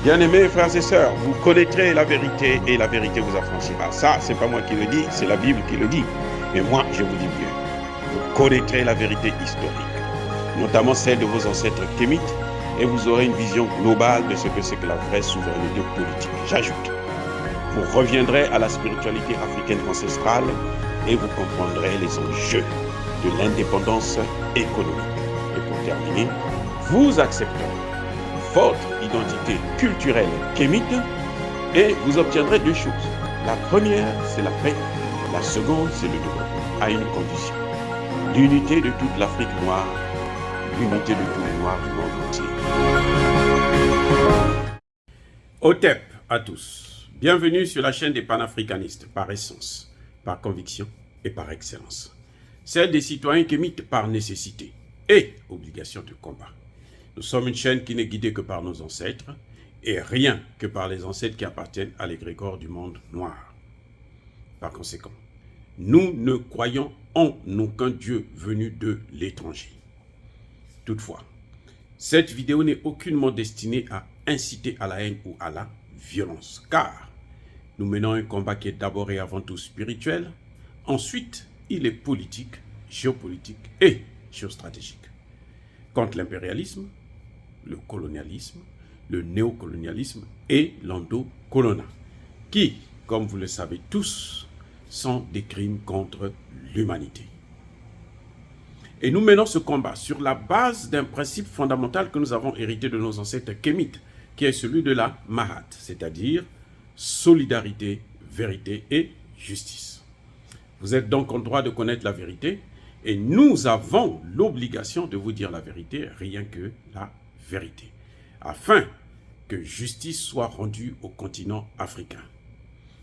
Bien-aimés frères et sœurs, vous connaîtrez la vérité et la vérité vous affranchira. Ça, c'est pas moi qui le dis, c'est la Bible qui le dit. Mais moi, je vous dis mieux. Vous connaîtrez la vérité historique, notamment celle de vos ancêtres kémites, et vous aurez une vision globale de ce que c'est que la vraie souveraineté politique. J'ajoute, vous reviendrez à la spiritualité africaine ancestrale et vous comprendrez les enjeux de l'indépendance économique. Et pour terminer, vous accepterez votre identité culturelle kémite et vous obtiendrez deux choses. La première, c'est la paix. La seconde, c'est le développement, à une condition. L'unité de toute l'Afrique noire, l'unité de tous les Noirs du monde entier. Otep à tous. Bienvenue sur la chaîne des panafricanistes, par essence, par conviction et par excellence. Celle des citoyens kémites par nécessité et obligation de combat. Nous sommes une chaîne qui n'est guidée que par nos ancêtres et rien que par les ancêtres qui appartiennent à l'égrégore du monde noir. Par conséquent, nous ne croyons en aucun Dieu venu de l'étranger. Toutefois, cette vidéo n'est aucunement destinée à inciter à la haine ou à la violence, car nous menons un combat qui est d'abord et avant tout spirituel, ensuite il est politique, géopolitique et géostratégique. Contre l'impérialisme, le colonialisme, le néocolonialisme et l'endocolonat, qui, comme vous le savez tous, sont des crimes contre l'humanité. Et nous menons ce combat sur la base d'un principe fondamental que nous avons hérité de nos ancêtres kémites, qui est celui de la Mahat, c'est-à-dire solidarité, vérité et justice. Vous êtes donc en droit de connaître la vérité, et nous avons l'obligation de vous dire la vérité, rien que la vérité, afin que justice soit rendue au continent africain.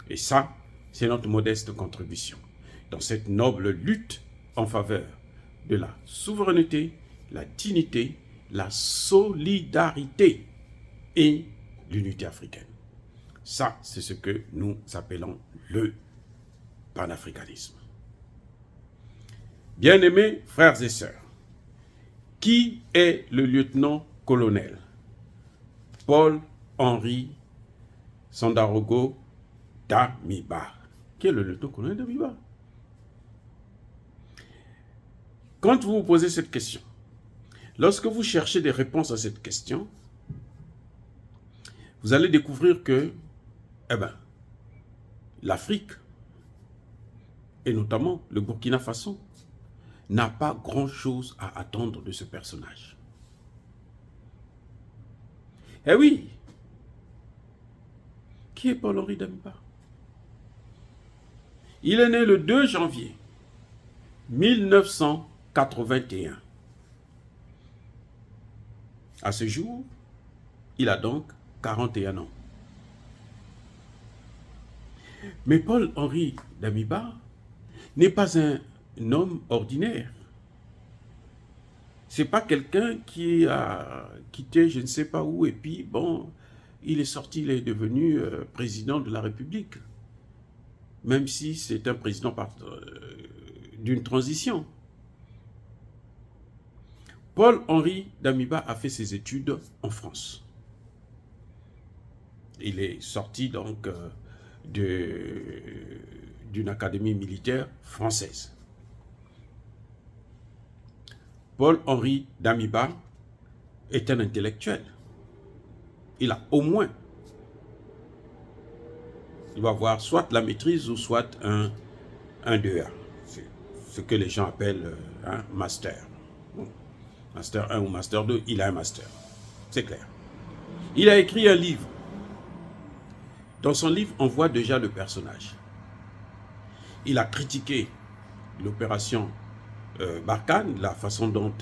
Et ça, c'est notre modeste contribution dans cette noble lutte en faveur de la souveraineté, la dignité, la solidarité et l'unité africaine. Ça, c'est ce que nous appelons le panafricanisme. Bien-aimés frères et sœurs, qui est le lieutenant-colonel Paul-Henri Sandaogo Damiba? Qui est le lieutenant-colonel Damiba? Quand vous vous posez cette question, lorsque vous cherchez des réponses à cette question, vous allez découvrir que, l'Afrique, et notamment le Burkina Faso, n'a pas grand-chose à attendre de ce personnage. Eh oui, qui est Paul-Henri Damiba? Il est né le 2 janvier 1981. À ce jour, il a donc 41 ans. Mais Paul-Henri Damiba n'est pas un homme ordinaire. C'est pas quelqu'un qui a quitté je ne sais pas où et puis bon, il est sorti, il est devenu président de la République. Même si c'est un président d'une transition. Paul-Henri Damiba a fait ses études en France. Il est sorti donc d'une académie militaire française. Paul-Henri Damiba est un intellectuel. Il a au moins, il va avoir soit la maîtrise ou soit un 2A. C'est ce que les gens appellent un master. Bon, master 1 ou master 2, il a un master. C'est clair. Il a écrit un livre. Dans son livre, on voit déjà le personnage. Il a critiqué l'opération Barkhane, la façon dont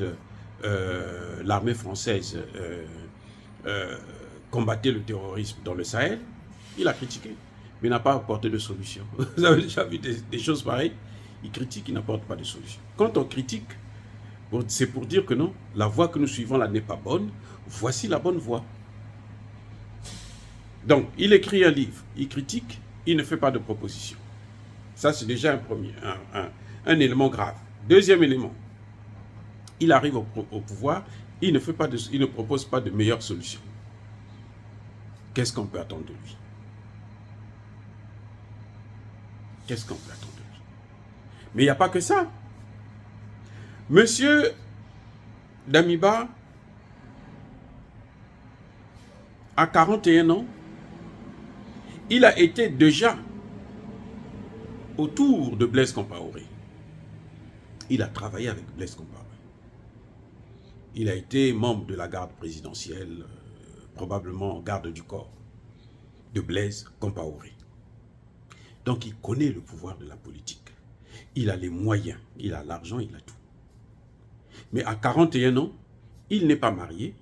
l'armée française combattait le terrorisme dans le Sahel. Il a critiqué, mais n'a pas apporté de solution. Vous avez déjà vu des choses pareilles? Il critique, il n'apporte pas de solution. Quand on critique, c'est pour dire que non, la voie que nous suivons là n'est pas bonne. Voici la bonne voie. Donc, il écrit un livre, il critique, il ne fait pas de proposition. Ça, c'est déjà un élément grave. Deuxième élément, il arrive au pouvoir, il ne propose pas de meilleure solution. qu'est-ce qu'on peut attendre de lui? Qu'est-ce qu'on peut attendre de lui? Mais il n'y a pas que ça. Monsieur Damiba, à 41 ans, il a été déjà autour de Blaise Compaoré. Il a travaillé avec Blaise Compaoré. Il a été membre de la garde présidentielle, probablement garde du corps, de Blaise Compaoré. Donc il connaît le pouvoir de la politique. Il a les moyens, il a l'argent, il a tout. Mais à 41 ans, il n'est pas marié,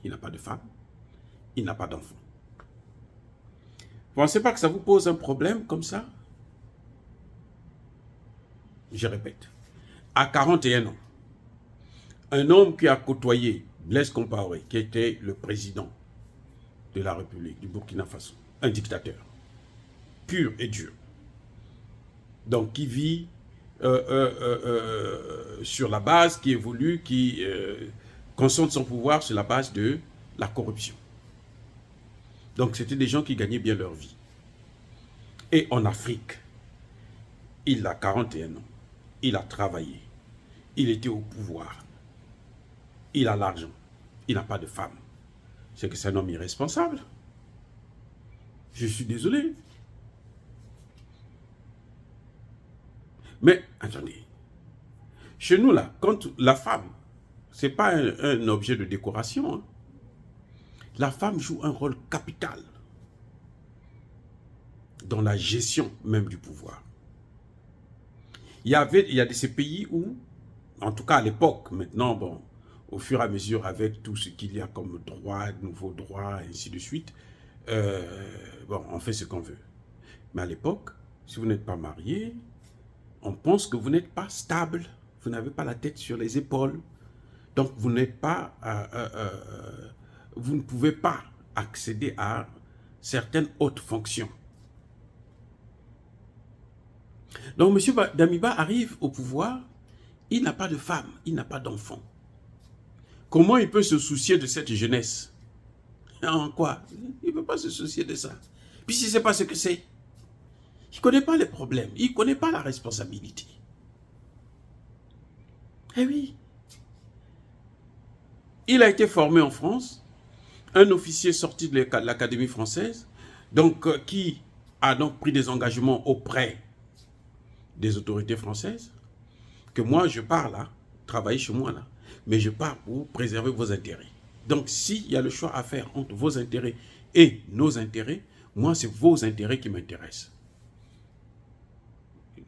il n'a pas de femme, il n'a pas d'enfant. Vous ne pensez pas que ça vous pose un problème comme ça? Je répète, à 41 ans, un homme qui a côtoyé Blaise Compaoré, qui était le président de la République du Burkina Faso, un dictateur, pur et dur, donc qui vit sur la base, qui évolue, qui concentre son pouvoir sur la base de la corruption. Donc c'était des gens qui gagnaient bien leur vie. Et en Afrique, il a 41 ans, il a travaillé, il était au pouvoir, il a l'argent, il n'a pas de femme. C'est que c'est un homme irresponsable. Je suis désolé. Mais attendez, chez nous là, quand la femme, ce n'est pas un objet de décoration, hein. La femme joue un rôle capital dans la gestion même du pouvoir. Il y a de ces pays où, en tout cas à l'époque, maintenant, bon, au fur et à mesure, avec tout ce qu'il y a comme droit, nouveaux droits, et ainsi de suite, bon, on fait ce qu'on veut. Mais à l'époque, si vous n'êtes pas marié, on pense que vous n'êtes pas stable, vous n'avez pas la tête sur les épaules, donc vous n'êtes pas, vous ne pouvez pas accéder à certaines hautes fonctions. Donc M. Damiba arrive au pouvoir, il n'a pas de femme, il n'a pas d'enfant. Comment il peut se soucier de cette jeunesse? En quoi? Il ne peut pas se soucier de ça. Puis s'il ne sait pas ce que c'est, il ne connaît pas les problèmes, il ne connaît pas la responsabilité. Eh oui. Il a été formé en France, un officier sorti de l'Académie française, donc qui a donc pris des engagements auprès des autorités françaises, que moi je pars là, travailler chez moi là, mais je pars pour préserver vos intérêts. Donc s'il y a le choix à faire entre vos intérêts et nos intérêts, moi c'est vos intérêts qui m'intéressent.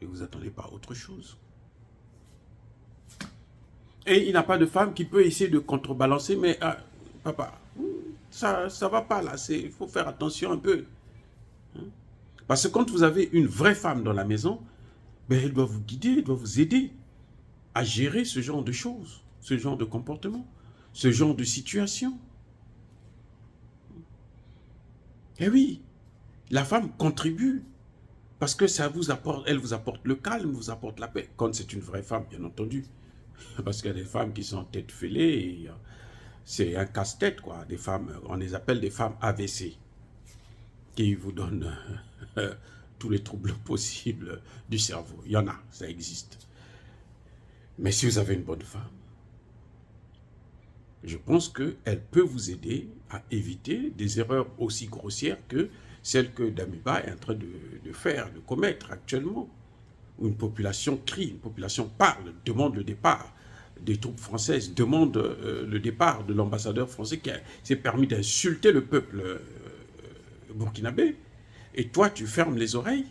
Ne vous attendez pas à autre chose. Et il n'a pas de femme qui peut essayer de contrebalancer, mais papa, ça ne va pas là, il faut faire attention un peu. Parce que quand vous avez une vraie femme dans la maison, ben, elle doit vous guider, elle doit vous aider à gérer ce genre de choses, ce genre de comportement, ce genre de situation. Eh oui, la femme contribue parce que ça vous apporte, elle vous apporte le calme, vous apporte la paix. Quand c'est une vraie femme, bien entendu. Parce qu'il y a des femmes qui sont tête fêlée, c'est un casse-tête, quoi. Des femmes, on les appelle des femmes AVC, qui vous donnent tous les troubles possibles du cerveau. Il y en a, ça existe. Mais si vous avez une bonne femme, je pense qu'elle peut vous aider à éviter des erreurs aussi grossières que celles que Damiba est en train de faire, de commettre actuellement. Où une population crie, une population parle, demande le départ des troupes françaises, demande le départ de l'ambassadeur français qui s'est permis d'insulter le peuple burkinabé. Et toi, tu fermes les oreilles?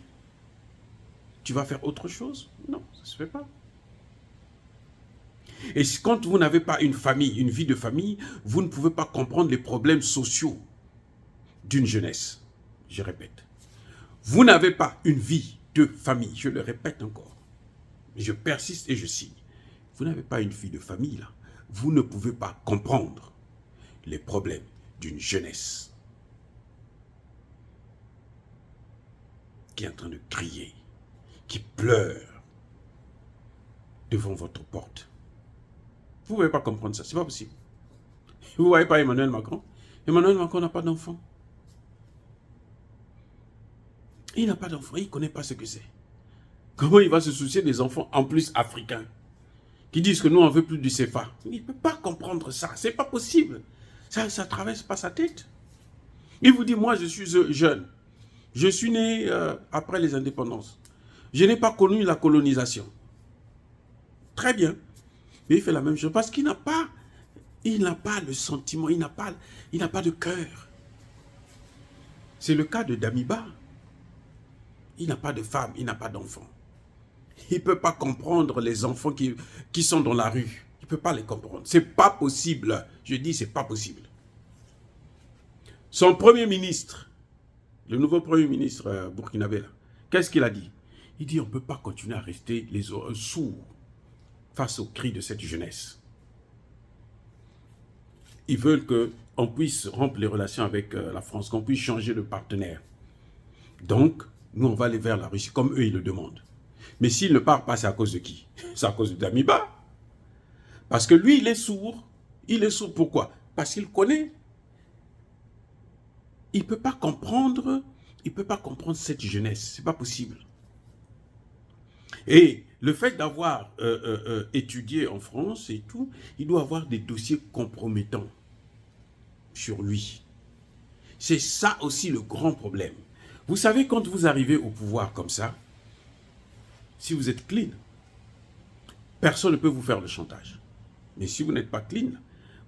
Tu vas faire autre chose? Non, ça ne se fait pas. Et quand vous n'avez pas une famille, une vie de famille, vous ne pouvez pas comprendre les problèmes sociaux d'une jeunesse. Je répète. Vous n'avez pas une vie de famille, je le répète encore. Je persiste et je signe. Vous n'avez pas une vie de famille là. Vous ne pouvez pas comprendre les problèmes d'une jeunesse qui est en train de crier, qui pleure devant votre porte. Vous ne pouvez pas comprendre ça, c'est pas possible. Vous ne voyez pas Emmanuel Macron? Emmanuel Macron n'a pas d'enfant. Il n'a pas d'enfants, il ne connaît pas ce que c'est. Comment il va se soucier des enfants, en plus africains, qui disent que nous, on ne veut plus du CFA? Il ne peut pas comprendre ça, c'est pas possible. Ça ne traverse pas sa tête. Il vous dit, moi, je suis jeune. Je suis né après les indépendances. Je n'ai pas connu la colonisation. Très bien. Mais il fait la même chose parce qu'il n'a pas le sentiment, il n'a pas de cœur. C'est le cas de Damiba. Il n'a pas de femme, il n'a pas d'enfant. Il ne peut pas comprendre les enfants qui sont dans la rue. Il ne peut pas les comprendre. C'est pas possible. Je dis, c'est pas possible. Son premier ministre, le nouveau premier ministre burkinabé, qu'est-ce qu'il a dit? Il dit, on ne peut pas continuer à rester sourds face aux cris de cette jeunesse. Ils veulent qu'on puisse rompre les relations avec la France, qu'on puisse changer de partenaire. Donc, nous, on va aller vers la Russie, comme eux, ils le demandent. Mais s'il ne part pas, c'est à cause de qui? C'est à cause de Damiba. Parce que lui, il est sourd. Il est sourd pourquoi? Parce qu'il connaît. Il ne peut pas comprendre cette jeunesse. C'est pas possible. Et le fait d'avoir étudié en France et tout, il doit avoir des dossiers compromettants sur lui. C'est ça aussi le grand problème. Vous savez, quand vous arrivez au pouvoir comme ça, si vous êtes clean, personne ne peut vous faire le chantage. Mais si vous n'êtes pas clean,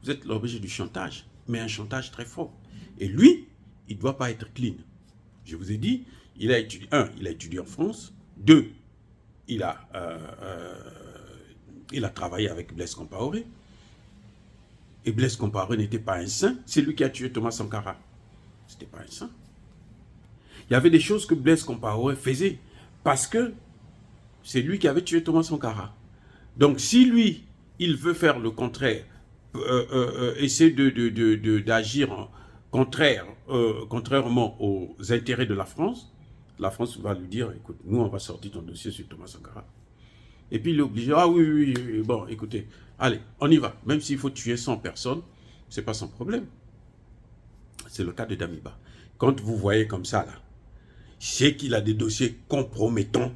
vous êtes l'objet du chantage, mais un chantage très fort. Et lui, il ne doit pas être clean. Je vous ai dit, il a étudié en France. 2, il a travaillé avec Blaise Compaoré. Et Blaise Compaoré n'était pas un saint. C'est lui qui a tué Thomas Sankara. Ce n'était pas un saint. Il y avait des choses que Blaise Compaoré faisait parce que c'est lui qui avait tué Thomas Sankara. Donc si lui, il veut faire le contraire, essayer d'agir contrairement aux intérêts de la France va lui dire, écoute, nous on va sortir ton dossier sur Thomas Sankara. Et puis il est obligé, ah oui, bon, écoutez, allez, on y va. Même s'il faut tuer 100 personnes, ce n'est pas son problème. C'est le cas de Damiba. Quand vous voyez comme ça, là, c'est qu'il a des dossiers compromettants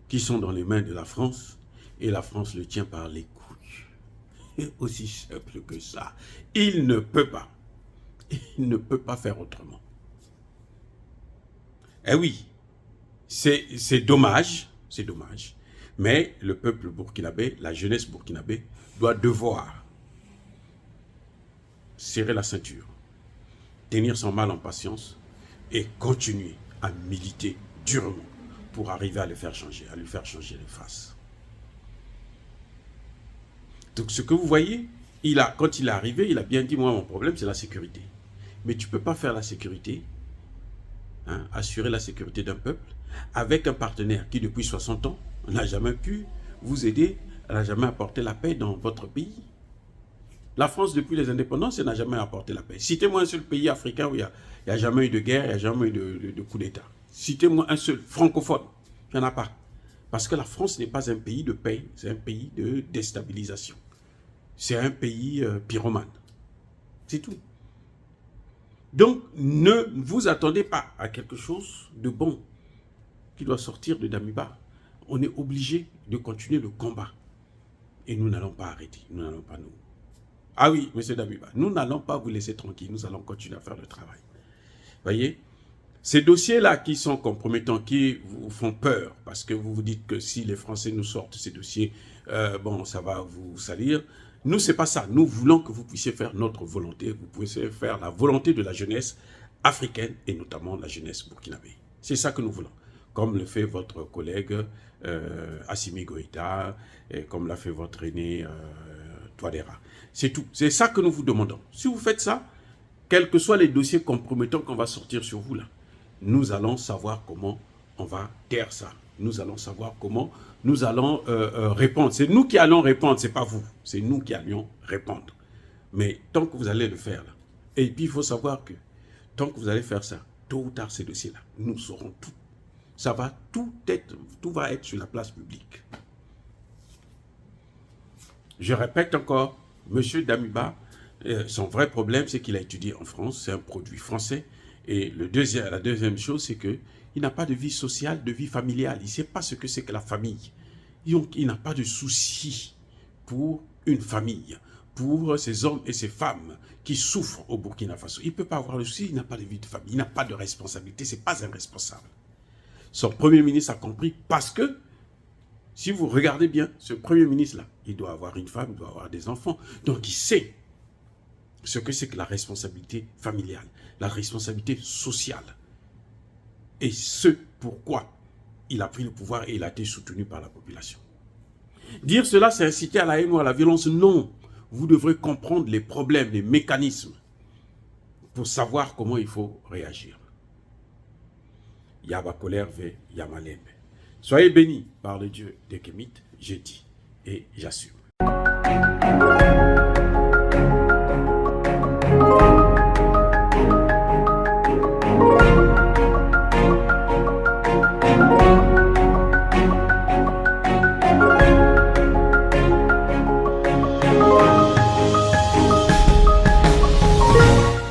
qui sont dans les mains de la France, et la France le tient par les couilles. C'est aussi simple que ça. Il ne peut pas faire autrement. Eh oui, c'est dommage, mais le peuple burkinabé, la jeunesse burkinabé, doit devoir serrer la ceinture, tenir son mal en patience et continuer à militer durement pour arriver à le faire changer, à lui faire changer de face. Donc ce que vous voyez, quand il est arrivé, il a bien dit, moi mon problème c'est la sécurité. Mais tu ne peux pas faire la sécurité, assurer la sécurité d'un peuple, avec un partenaire qui depuis 60 ans n'a jamais pu vous aider, n'a jamais apporté la paix dans votre pays. La France, depuis les indépendances, elle n'a jamais apporté la paix. Citez-moi un seul pays africain où il n'y a jamais eu de guerre, il n'y a jamais eu de coup d'État. Citez-moi un seul francophone. Il n'y en a pas. Parce que la France n'est pas un pays de paix, c'est un pays de déstabilisation. C'est un pays pyromane. C'est tout. Donc, ne vous attendez pas à quelque chose de bon qui doit sortir de Damiba. On est obligé de continuer le combat. Et nous n'allons pas arrêter. Nous n'allons pas nous. Ah oui, monsieur Damiba, nous n'allons pas vous laisser tranquille. Nous allons continuer à faire le travail. Voyez, ces dossiers-là qui sont compromettants, qui vous font peur, parce que vous vous dites que si les Français nous sortent ces dossiers, bon, ça va vous salir. Nous, ce n'est pas ça. Nous voulons que vous puissiez faire notre volonté. Vous puissiez faire la volonté de la jeunesse africaine et notamment la jeunesse burkinabé. C'est ça que nous voulons. Comme le fait votre collègue Assimi Goïta, et comme l'a fait votre aîné Touadéra. C'est tout. C'est ça que nous vous demandons. Si vous faites ça, quels que soient les dossiers compromettants qu'on va sortir sur vous là, nous allons savoir comment on va taire ça. Nous allons savoir comment nous allons répondre. C'est nous qui allons répondre, ce n'est pas vous. C'est nous qui allions répondre. Mais tant que vous allez le faire là, et puis il faut savoir que tant que vous allez faire ça, tôt ou tard ces dossiers-là, nous saurons tout. Ça va tout va être sur la place publique. Je répète encore, M. Damiba, son vrai problème, c'est qu'il a étudié en France, c'est un produit français, Et la deuxième chose, c'est qu'il n'a pas de vie sociale, de vie familiale. Il ne sait pas ce que c'est que la famille. Donc, il n'a pas de souci pour une famille, pour ces hommes et ces femmes qui souffrent au Burkina Faso. Il ne peut pas avoir le souci, il n'a pas de vie de famille, il n'a pas de responsabilité, ce n'est pas un responsable. Son Premier ministre a compris parce que, si vous regardez bien, ce Premier ministre-là, il doit avoir une femme, il doit avoir des enfants. Donc, il sait ce que c'est que la responsabilité familiale, la responsabilité sociale. Et ce pourquoi il a pris le pouvoir et il a été soutenu par la population. Dire cela, c'est inciter à la haine ou à la violence. Non. Vous devrez comprendre les problèmes, les mécanismes pour savoir comment il faut réagir. Yaba colère ve Yamalembe. Soyez bénis par le Dieu des Kémites, j'ai dit et j'assume.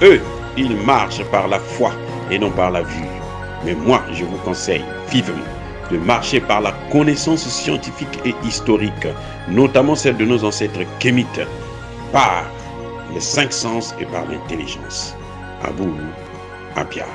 Eux, ils marchent par la foi et non par la vue. Mais moi, je vous conseille vivement de marcher par la connaissance scientifique et historique, notamment celle de nos ancêtres kémites, par les 5 sens et par l'intelligence. Abou Abia.